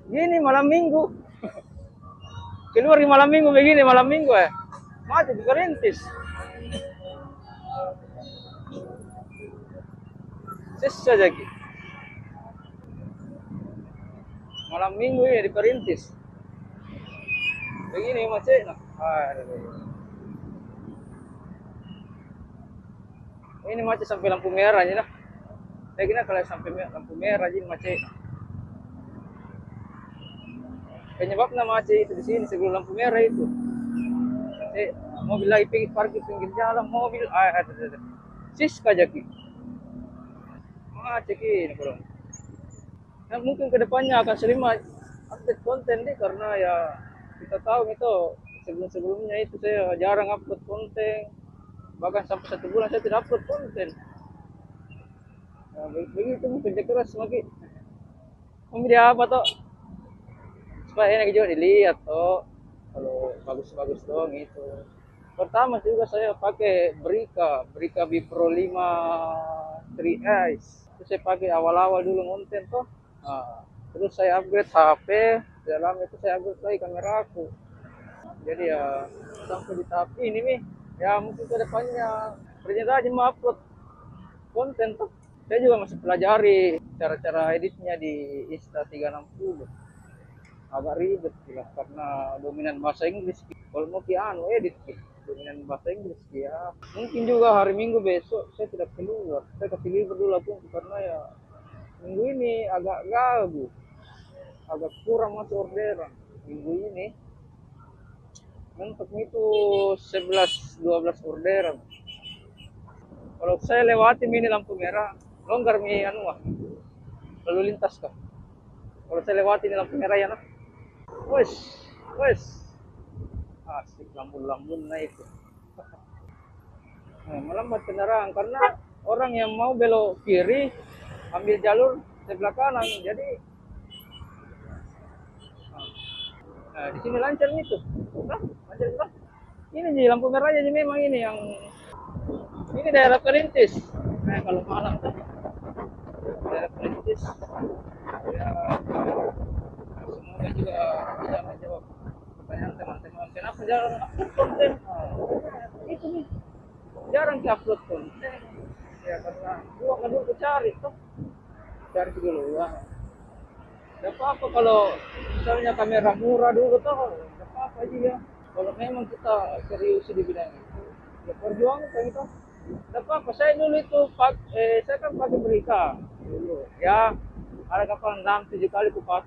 Gini malam minggu. Keluar di malam minggu begini malam minggu ya. Macet kerintis. Sisa lagi. Malam minggu ya diperintis. Begini macet. Nah. Ini macet sampai lampu merah aja lah. Saya kira kalau sampai lampu merah aja macet. Penyebabnya macet itu di sini sebelum lampu merah itu. Mobil lagi parkir pinggir jalan mobil ada. Siska jaki. Macet ini bro. Nah, mungkin kedepannya akan sering update konten nih karena ya kita tahu itu sebelum-sebelumnya itu saya jarang upload konten, bahkan sampai 1 bulan saya tidak upload konten. Nah, begitu kerja keras semakin media apa toh supaya enak juga dilihat toh kalau bagus-bagus dong itu. Pertama juga saya pakai Brika B Pro 5 3S. Itu saya pakai awal-awal dulu konten toh. Nah, terus saya upgrade HP, dalam itu saya upgrade lagi kamera aku. Jadi ya sampai di tahap ini nih, ya mungkin ke depannya ternyata aja mau upload konten tuh. Saya juga masih pelajari cara-cara editnya di Insta360. Agak ribet lah karena dominan bahasa Inggris. Kalau mau edit dominan bahasa Inggris ya. Mungkin juga hari Minggu besok saya tidak keluar. Saya kasih libur dulu aku karena ya minggu ini agak gabut, agak kurang masuk orderan minggu ini. Mentok itu 11-12 orderan. Kalau saya lewati ini lampu merah, longgar lalu lintas kah? Kalau saya lewati ini lampu merah ya nah. Wes, wes. Asik lambun-lambun naik. Nah, melambat kendaraan karena orang yang mau belok kiri ambil jalur sebelah kanan. Jadi nah, di sini lancar nih tuh. Nah, lancar tuh. Ini nih lampu merahnya memang ini yang ini daerah perintis. Nah, kalau malam tuh daerah perintis ya semoga juga bisa menjawab pertanyaan teman-teman kenapa jarang upload konten. Itu nih jarang upload konten ya karena uang kan dulu cari tuh cari dulu ya. Gak apa-apa kalau misalnya kamera murah dulu tuh gak apa-apa aja ya. Kalau memang kita serius di bidang itu ya perjuangan kita. Gak apa-apa saya dulu itu saya kan pakai Brika dulu ya ada kapan 6-7 kali ku pakai